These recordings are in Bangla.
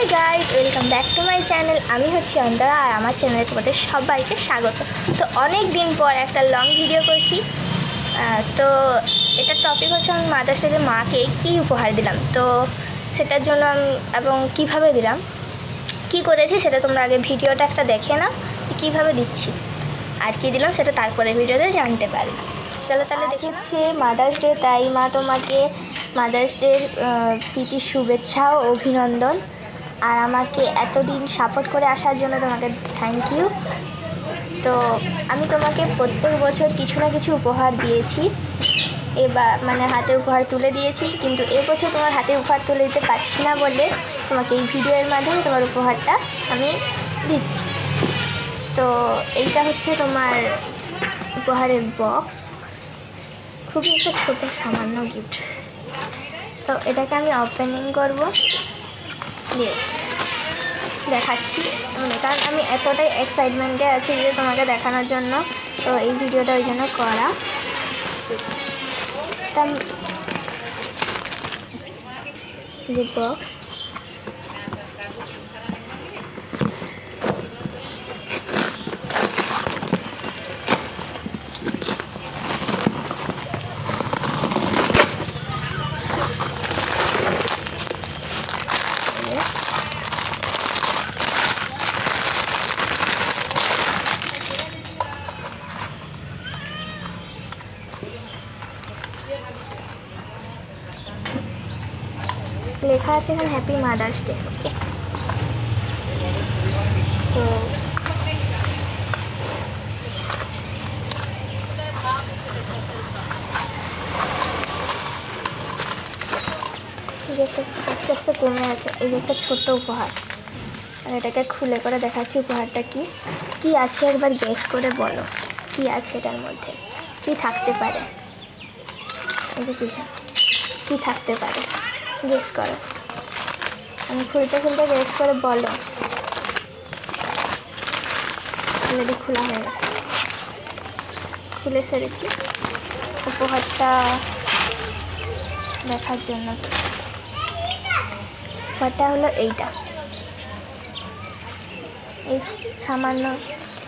Hey guys welcome back to my channel আমি হচ্ছি অন্তরা আর আমার চ্যানেলে তোমাদের সবাইকে স্বাগত। তো অনেক দিন পর একটা লং ভিডিও করছি। তো এটা টপিক হচ্ছে আমি মাদার্স ডেতে মাকে কী উপহার দিলাম, তো সেটার জন্য আমি এবং কীভাবে দিলাম, কী করেছি সেটা তোমরা আগে ভিডিওটা একটা দেখে নাও, কীভাবে দিচ্ছি আর কী দিলাম সেটা তারপরে ভিডিওতে জানতে পারবে। চলো তাহলে দেখে হচ্ছে মাদার্স ডে, তাই মা তোমাকে মাদার্স ডের প্রীতি শুভেচ্ছা ও অভিনন্দন। আর আমাকে এতদিন সাপোর্ট করে আসার জন্য তোমাকে থ্যাংক ইউ। তো আমি তোমাকে প্রত্যেক বছর কিছু না কিছু উপহার দিয়েছি, এবার মানে হাতে উপহার তুলে দিয়েছি, কিন্তু এবছর তোমার হাতে উপহার তুলে দিতে পারছি না বলে তোমাকে এই ভিডিওর মাধ্যমে তোমার উপহারটা আমি দিচ্ছি। তো এইটা হচ্ছে তোমার উপহারের বক্স, খুবই একটা ছোটো সামান্য গিফট। তো এটাকে আমি ওপেনিং করবো, দেখাচ্ছি কারণ আমি এতটাই এক্সাইটমেন্টে আছি যে তোমাকে দেখানোর জন্য। তো এই ভিডিওটা ওই জন্য করা। যে বক্স লেখা আছে এখানে হ্যাপি মাদার্স ডে। ওকে, তো আস্তে আস্তে কমে আছে। এই যে একটা ছোট্ট উপহার, আর এটাকে খুলে করে দেখাচ্ছি উপহারটা কি আছে, একবার গেস করে বলো কি আছে এটার মধ্যে, কি থাকতে পারে। এই যে কি থাকতে পারে গেস করো, আমি খুলতে গেস করে বলো। অলরেডি খোলা হয়ে গেছে, খুলে সেরেছি উপহারটা দেখার জন্য। উপহারটা হলো এইটা, এই সামান্য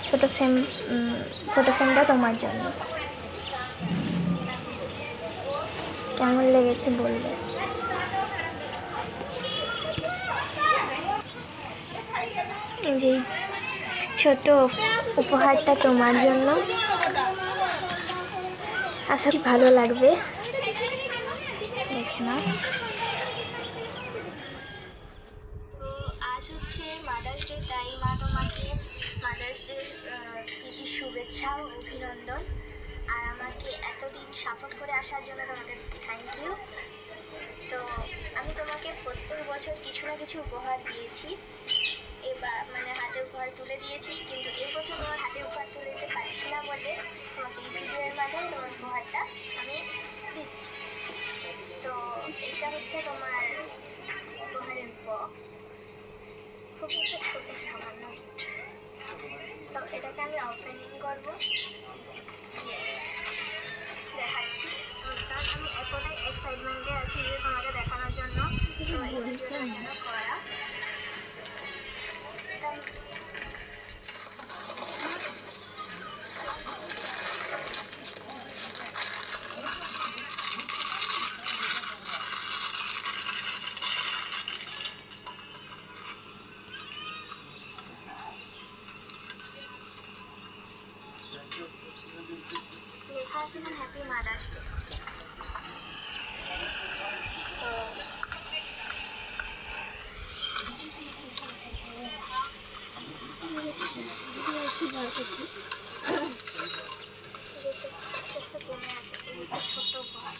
ফটো ফ্রেমটা তোমার জন্য। কেমন লেগেছে বলবে। এই যে ছোট উপহারটা তোমার জন্য, আশা করি ভালো লাগবে, দেখে নাও। তো আজ হচ্ছে মাদার্স ডে, তাই মা তোমাকে মাদার্স ডের প্রীতি শুভেচ্ছা ও অভিনন্দন। আর আমাকে এতদিন সাপোর্ট করে আসার জন্য তোমাকে থ্যাংক ইউ। তো আমি তোমাকে প্রত্যেক বছর কিছু না কিছু উপহার দিয়েছি, এবার মানে হাতে উপহার তুলে দিয়েছি, কিন্তু এবছর তোমার হাতে উপহার তুলে দিতে পারছি না বলে তোমাকে এই ভিডিওর মাধ্যমে তোমার উপহারটা আমি দিচ্ছি। তো এইটা হচ্ছে তোমার উপহারের বক্স, খুবই একটা ছোটো সামান্য গিফট। তো এটাকে আমি ওপেনিং করবো, দেখাচ্ছি কারণ আমি এতটাই এক্সাইটমেন্টে আছি যে তোমাকে দেখানোর জন্য। তো এই ভিডিওটার জন্য করা। লেখা আছে না হ্যাপি মাদার্স ডে। তো আস্তে আস্তে কমে আছে। এই ছোট্ট উপহার,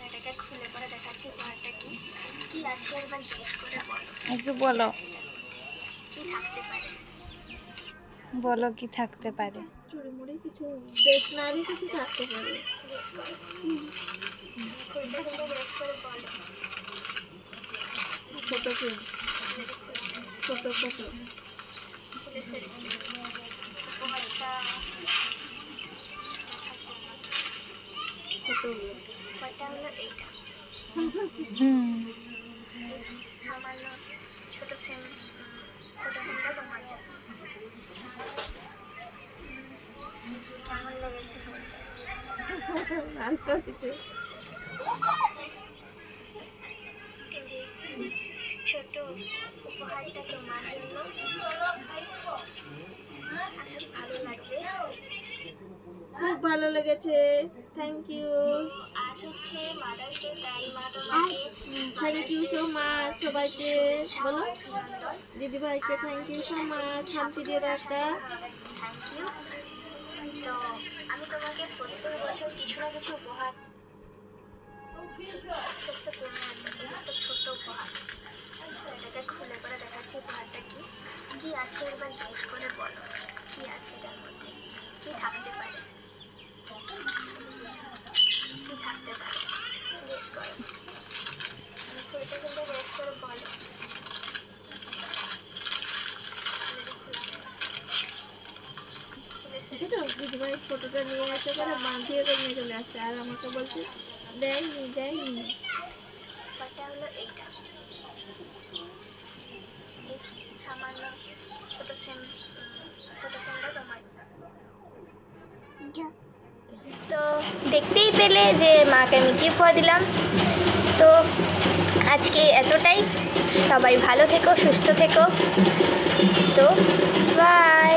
এটাকে খুলে করে দেখাচ্ছি উপহারটা কি আছে, একবার গেস করে বলো। একটু বলো, কি থাকতে পারে বলো কি থাকতে পারে। চুড়িমুড়ি কিছু স্টেশনারি কিছু থাকতে পারে। খুলতে গেস করে বলো। ছোট ফোন, ছোট ফটো, খুলে ফেলেছি উপহারটা ফটোগুলো। উপহারটা হলো এইটা, হুম, সামান্য ছোট ফ্রেম ছোট ফ্রেমটা তোমার জন্য। কেমন লেগেছে বলতে? ভালো হয়েছে। এই যে ছোট উপহারটা তোমার জন্য। আশা করি ভালো লাগবে। খুব ভালো লেগেছে, থ্যাংক ইউ। আজ হচ্ছে মাদার্স ডে, তাই মা তোমাকে থ্যাংক ইউ সো মাচ সবাইকে বলো, দিদি ভাইকে থ্যাংক ইউ সো মাচ। হাম্পি দিয়ে দাও একটা। Thank you. তো আমি তোমাকে প্রত্যেক বছর কিছু না কিছু উপহার আস্তে আস্তে কমে আসে। এই একটা ছোট্ট উপহার, এটাকে খুলে করে দেখাচ্ছি উপহারটা কি কি আছে। এবার গেস করে বলো কি আছে এটার মধ্যে, কি থাকতে পারে, কি থাকতে পারে, গেস করো। আমি খুলতে খুলতে গেস করে বলো। দেখেছো দিদি ভাই ফটোটা নিয়ে এসে করে বাঁধিয়ে করে নিয়ে চলে আসছে, আর আমাকে বলছে দেয়নি দেয়নি। ব্যাপারটা হলো এইটা, এই সামান্য ছোট ফ্রেমটা তোমার। তো দেখতেই পেলে যে মাকে আমি গিফট করে দিলাম। তো আজকে এতটাই, সবাই ভালো থেকো, সুস্থ থেকো। তো বাই।